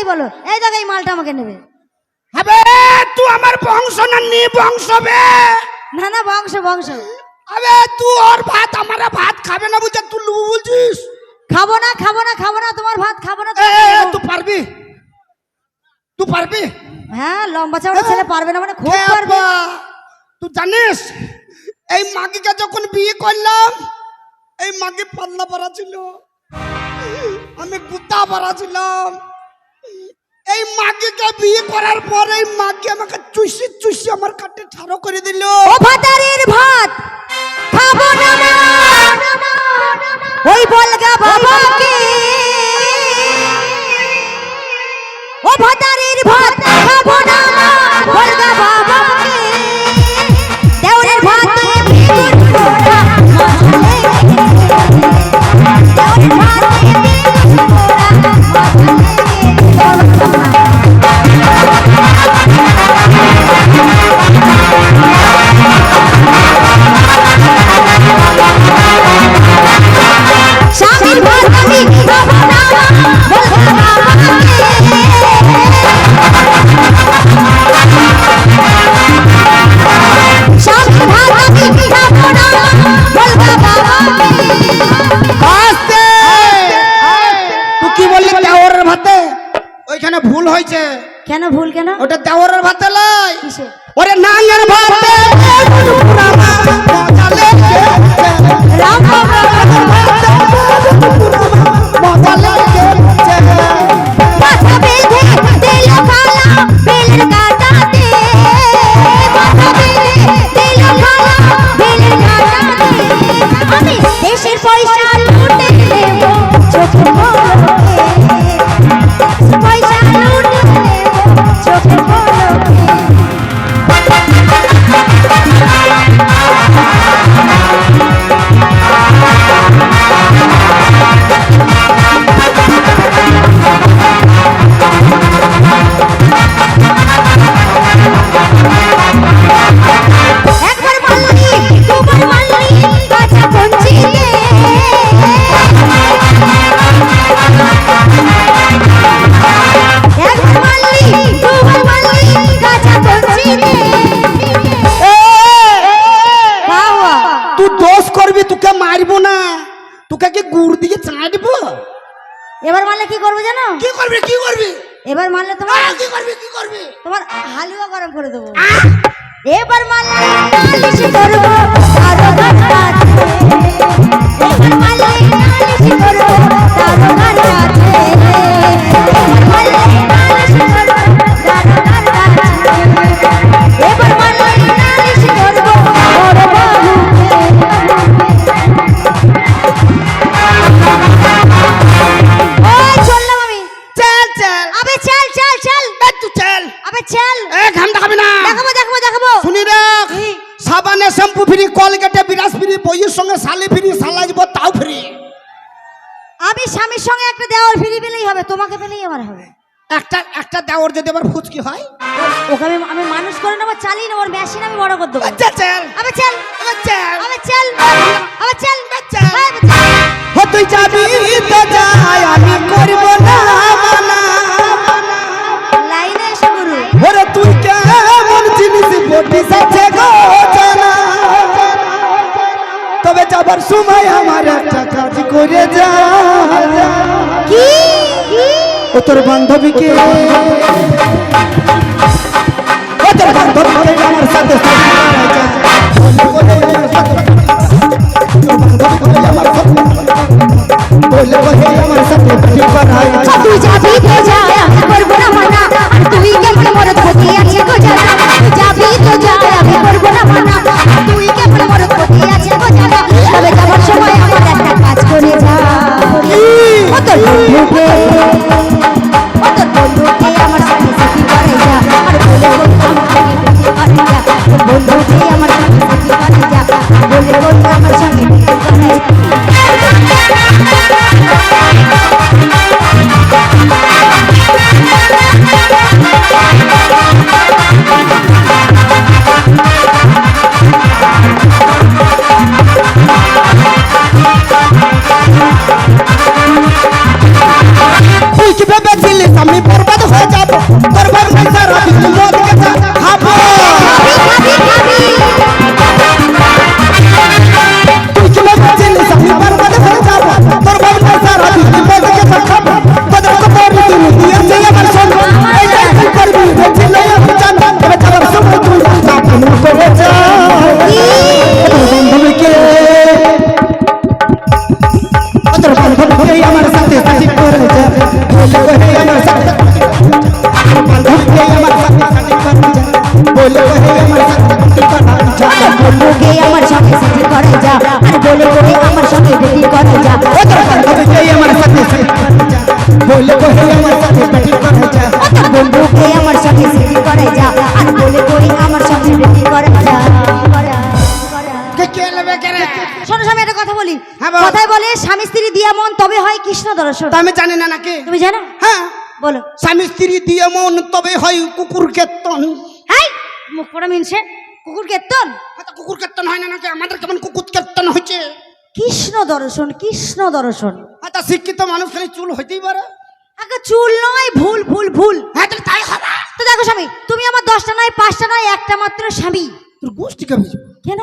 তাই বলো। এই দেখো এই মালটা আমাকে নেবে। হবে তুই আমার বংশ না নি বংশ বে? না না বংশ বংশ। আবে তুই ওর ভাত আমার ভাত খাবে না বুঝা তুই লু বলছিস? খাবো না খাবো না খাবো না তোমার ভাত খাবো না। তুই পারবি? তুই পারবি? হ্যাঁ লম্বা চওড়া ছেলে পারবে না মানে খুব পারবে। তুই জানিস এই মাগিকে যখন বিয়ে করলাম এই মাগি পাল্লা পারা ছিল, আমি গুতা পারা ছিলাম। এই মাগিকে বিয়ে করার পরে এই মাগি আমাকে চুষি চুষি আমার কাটে ছাড়ো করে দিল। ও ভাতারের ভাত খাবো না মা, ওই বলগা বাবাকে। ও ভাতারের ভাত খাবো না মা, বলগা বাবাকে। দেওরের ভাত বেগুন পোড়া মশালে, দেওরের ভাত বেগুন পোড়া স্বামীর ভাত আমি খাবো না বলগা বাবাকে। স্বামীর ভাত আমি খাবো না বলগা বাবাকে। তুই কি বললি দেওরের ভাতে? ওইখানে ভুল হয়েছে। কেন ভুল কেন? ওটা দেওরের ভাতে লয়, কিসে? ওরে নাঙ্গের ভাতে রাম মাথা বেঁধে দিল কালা বেলের কাটাতে, মাথা বেঁধে দিল কালা বেলের কাটাতে। আমি দেশের পয়সা লুটে নেব চোখে পলকে, পয়সা লুটে নেব চোখে পলকে। একবার মারলি দুবার মারলি কাঁচা কঞ্চিতে, একবার মারলি দুবার মারলি কাঁচা কঞ্চিতে। তুই দোষ করবি, তোকে মারবো না, তোকে কি গুড় দিয়ে চাঁটবো। এবার মারলে কি করবে জানো? কি করবি কি করবি? এবার মারলে তোমার কি করবি কি করবি? তোমার হালুয়া গরম করে দেবো। এবার মারলে নালিশ করবো দারোগার কাছে, এবার মারলে নালিশ করবো দারোগার কাছে, এবার মারলে নালিশ করবো দারোগার কাছে, এবার মারলে নালিশ করবো বড় বাবুকে। ওই চললাম আমি। চল চল আবে চল চল চল। তুই চল। আবে চল। ঘাম দেখাবি না। দেখাবো দেখাবো দেখাবো। শুনি রাখ, সাবানে শ্যাম্পু ফ্রি, কলগেটে বিরাস ফ্রি, বইয়ের সঙ্গে শালি ফ্রি, সালাইব তাও ফ্রি। আমি স্বামীর সঙ্গে একটা দেওয়ার ফ্রি পেলেই হবে, তোমাকে পেলেই আমার হবে। একটা একটা দেওর যদি আবার ফুচকি হয়, ওকে আমি মানুষ করে নেবো, চালিয়ে নেবো, ওর মেশিন আমি বড় করে দেবো। চল চল আবে চল চল আবে চল আবে চল চল। আবে চল। ও তুই যাবি তো যাই, আমি করব না মানা। লাইনে এসে গুরু। ওরে তুই কেমন জিনিস বটি সাথে গো জানা, তবে যাবার সময় আমার একটা কাজ করে যা। কি ও তোর বান্ধবীকে, ও তোর বান্ধবীকে আমার সাথে তুই যাবি তো যা, আমি করবো না মানা। আর তুই কেমন মরদ পতি আছে গো জানা, তুই যাবি তো যা, আমি করবো না মানা। আর তুই কেমন মরদ পতি আছে গো জানা, তবে যাবার সময় আমার একটা কাজ করে যা। ও তোর বন্ধুকে, ও তোর বন্ধুকে আমার সঙ্গে সাথী করে যা, আর বলে বলতো আমার সঙ্গে সাথী করে যা। তোর বন্ধুকে আমার সঙ্গে সাথী করে যা, বলে বলতো আমার সঙ্গে সাথী করে যা। আমার সাথে ব্যাটিং করে যা ও তোর বন্ধুকে আমার সঙ্গে সিটি করে যা আর বলে কই আমার সঙ্গে বেটি করে যা কে নেবে কে রে? শোনো স্বামী একটা কথা বলি হ্যাঁ, বল। কথায় বলে স্বামী স্ত্রী দিয়া মন তবে হয় কৃষ্ণ দর্শন তা আমি জানি না নাকি? তুমি জানো হ্যাঁ, বলো স্বামী স্ত্রী দিয়ে মন তবে হয় কুকুর কীর্তন। হাই মুখ পড়া মিনছে কুকুর কীর্তন আচ্ছা, কুকুর কীর্তন হয় না নাকি? আমাদের কেমন কুকুর কীর্তন হয়েছে? কৃষ্ণ দর্শন কৃষ্ণ দর্শন আচ্ছা, শিক্ষিত মানুষ খালি চুল হইতেই পারে। আগে চুল নয় ভুল ভুল ভুল হ্যাঁ, তাহলে তাই হবে। তো দেখো স্বামী তুমি আমার 10টা নয় 5টা নয় একটা মাত্র স্বামী তোর গোষ্ঠী কেমন? কেন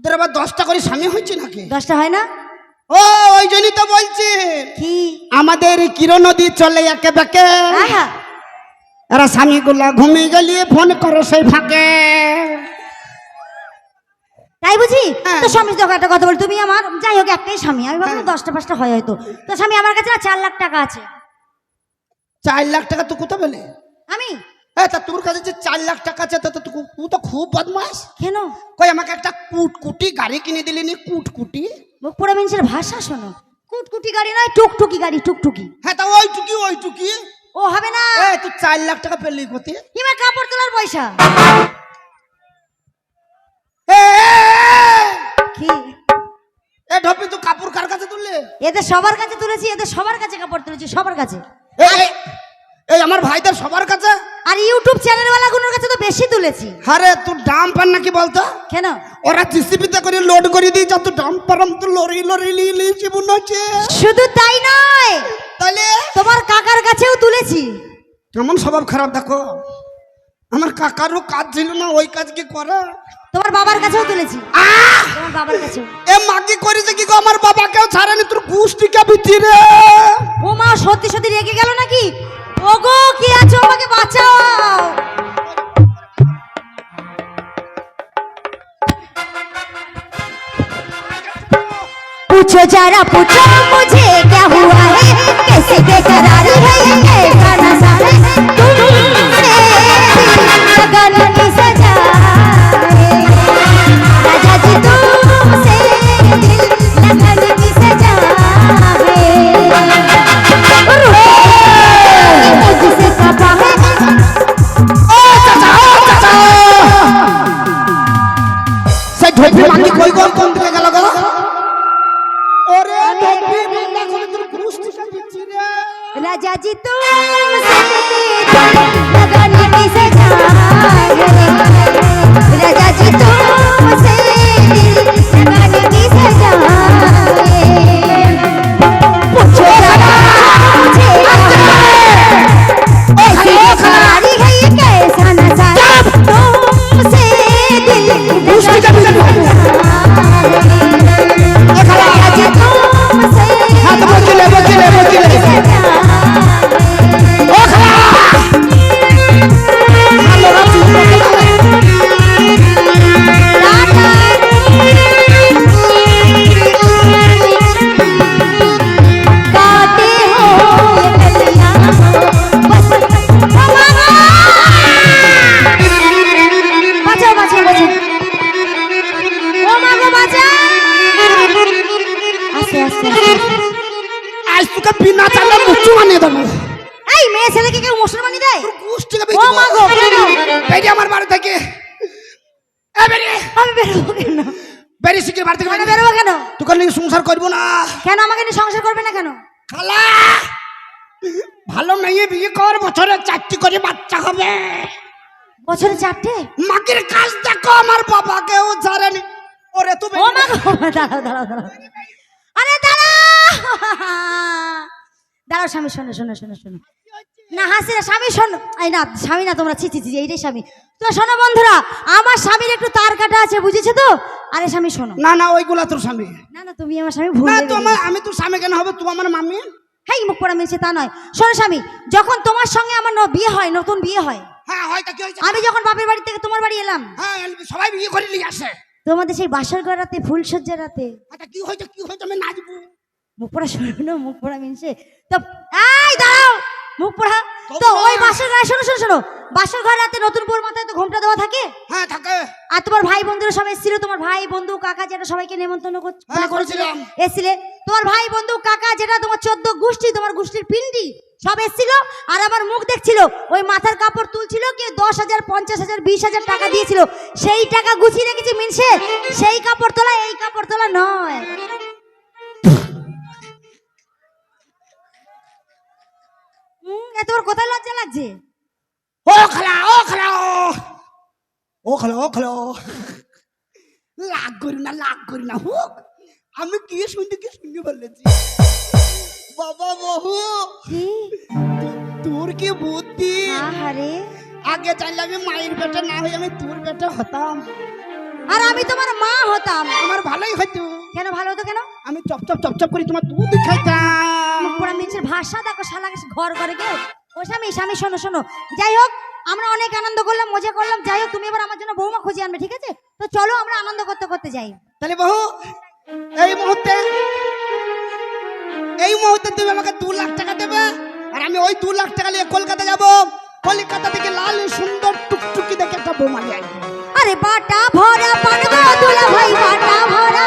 তোর আবার 10টা করে স্বামী হয়েছে নাকি? 10টা হয় না ও, ওই জন্যই তো বলছি কি আমাদের কিরণ নদী চলে একে বেঁকে। আহা এরা স্বামীগুলা ঘুমিয়ে গেলিয়ে ফোন করে সেই ফাঁকে। তাই বুঝি হ্যাঁ। তো স্বামী দেখো একটা কথা বল তুমি আমার যাই হোক একটাই স্বামী আমি ভাবলাম হ্যাঁ। 10টা 5টা হয় হয়তো তো স্বামী আমার কাছে না 4 লাখ টাকা আছে 4 লাখ টাকা তো কোথা পেলে? আমি হ্যাঁ, তা তোর কাছে যে 4 লাখ টাকা আছে তা তো তুই তো খুব বদমাস। কেন কই আমাকে একটা কুটকুটি গাড়ি কিনে দিলি নি? কুটকুটি? মুখ পোড়া মিনসের ভাষা শোনো কুটকুটি গাড়ি নয় টুকটুকি গাড়ি টুকটুকি হ্যাঁ, তা ওইটুকি। ও হবে না এ তুই 4 লাখ টাকা পেলি কোথায়? হিমের কাপড় তোলার পয়সা এ, কি এ ঢপি তুই কাপড় কার কাছে তুললে? এদের সবার কাছে তুলেছি এদের সবার কাছে কাপড় তুলেছি সবার কাছে এই আমার ভাইদের সবার কাছে। আর ইউটিউব চ্যানেল ওয়ালাগুলোর কাছে তো বেশি তুলেছি আরে তোর ডাম পান নাকি বলতো? কেন ওরা জিসিপিতে করে লোড করে দিয়ে যত ডাম পারাম তো লরি লরি লিয়ে জীবন হচ্ছে। শুধু তাই নয় তাহলে তোমার কাকার কাছেও তুলেছি কেমন স্বভাব খারাপ দেখো। আমার কাকারও কাজ ছিল না, ওই কাজ কি করে? তোমার বাবার কাছেও তুলেছি আহ! তোমার বাবার কাছেও এ মাগি করেছে কি গো? আমার বাবাকেও ছাড়েনি, তোর গোষ্ঠীকে ভিতরে। ও মা সত্যি সত্যি রেগে গেল নাকি ওগো কি আছো আমাকে বাঁচাও पूछो जरा पूछो मुझे क्या हुआ है कैसे बेकरार है ये कैसा नशा है तुमसे लगाने की सजा है राजा जी तुमसे दिल लगाने की सजा है मुझसे कहा है সেই ঢোপি মাগি কই গো? কোন দিকে গেল গো? ওরে ঢোপি বন্ধা করে তোর গোষ্ঠীকে ভিতরে। राजा जी तुमसे लगाने की सजा है राजा जी तुमसे लगाने की सजा है पूछो जरा मुझे ऐसी बेकरारी है ये कैसा नशा है तुमसे दिल लगाने की सजा है राजा जी तुमसे হাত বকিলে বকিলে বকিলে ও খালা ভালো রাখি। गाते हो ये कलियां बस बाँचो बाँचो बाँचो ओ मागो बाँचा आस्ते आस्ते আজ তোকে বিনা চালে মুচু বানিয়ে দেবো। এই মেয়ে ছেলেকে কেউ মুসলমানি দেয় তোর গোষ্ঠীকে ও মাগো কেন বেরিয়ে আমার বাড়ি থেকে। এ বেরিয়ে আমি বেরোবো কেন বেরিয়ে শিখে বাড়ি থেকে কেন বেরিয়ে। বেরোবো কেন তোকে নিয়ে সংসার করবো না। কেন আমাকে নিয়ে সংসার করবে না কেন খালা ভালো মেয়ে বিয়ে কর, বছরে 4টি করে বাচ্চা হবে। বছরে 4টে মাগির কাজ দেখো, আমার বাবাকেও ছাড়েনি। ওরে তুমি ও মাগো দাঁড়াও দাঁড়াও দাঁড়াও আরে দাঁড়াও দাঁড়াও স্বামী শোনো শোনো শোনো শোনো না হাসি না স্বামী শোনো এই না স্বামী না তোমরা ছি ছি ছি এইটাই স্বামী তো শোনো বন্ধুরা আমার স্বামীর একটু তার কাটা আছে বুঝেছো তো আরে স্বামী শোনো না না ওইগুলা তোর স্বামী না না তুমি আমার স্বামী ভুল না। ভেবে তোমার নিয়েছো। আমি তোর স্বামী কেন হবে? তুই আমার মামি। হেই মুখ পড়া মিলছে তা নয় শোনো স্বামী যখন তোমার সঙ্গে আমার বিয়ে হয় নতুন বিয়ে হয় হ্যাঁ হয়তো কি হয়েছে? আমি যখন বাপের বাড়ি থেকে তোমার বাড়ি এলাম হ্যাঁ সবাই বিয়ে করে নিয়ে আসে। তোমাদের সেই বাসর ঘর রাতে ফুল সজ্জা রাতে আচ্ছা কি হয়েছে কি হয়েছে? আমি নাচবো। মুখ পড়া শোনো মুখ পড়া মিনছে তো এই দাঁড়াও মুখ পড়া তো ওই বাসর ঘরে শোনো শোনো শোনো বাসর ঘর রাতে নতুন বউর মাথায় তো ঘোমটা দেওয়া থাকে হ্যাঁ থাকে। আর তোমার ভাই বন্ধুরা সবাই এসেছিল তোমার ভাই বন্ধু কাকা যেটা সবাইকে নেমন্তন্ন হ্যাঁ, করেছিলাম। এসেছিলে তোমার ভাই বন্ধু কাকা যেটা তোমার 14 গোষ্ঠী তোমার গোষ্ঠীর পিন্ডি সব এসেছিল আর আমার মুখ দেখছিল, ওই মাথার কাপড় তুলছিল, কে 10,000 50,000 20,000 টাকা দিয়েছিল, সেই টাকা গুছিয়ে রেখেছি মিনসে, সেই কাপড় তোলা এই কাপড় তোলা নয়। এত বড় কোথায় লজ্জা লাগছে? ও খালা ও খালা ও খালা ও খালা, লাগ করি না হোক। আমি কি শুনতে বলেছি বাবা বহু, তোর কি বুদ্ধি। আহারে, আগে চাইলে আমি মায়ের বেটা না হয়ে আমি তোর বেটা হতাম, আর আমি তোমার মা হতাম। আমার ভালোই হতো। কেন ভালো হতো কেন? আমি চপ করে তোমার দুধ খাইতাম। পুরা মিনসের ভাষা দেখো, শালা ঘর করে কেউ। ও স্বামী শোনো শোনো, যাই হোক আমরা অনেক আনন্দ করলাম, মজা করলাম। যাই হোক তুমি এবার আমার জন্য বৌমা খুঁজে আনবে, ঠিক আছে? তো চলো আমরা আনন্দ করতে করতে যাই। তাহলে বহু এই মুহূর্তে তুমি আমাকে 2 লাখ টাকা দেবে, আর আমি ওই 2 লাখ টাকা নিয়ে কলকাতা যাব। কলকাতা থেকে লাল সুন্দর টুকটুকি দেখে একটা বৌমা নিয়ে আসবো। আরে বাটা ভরা পানগো দুলা ভাই, বাটা ভরা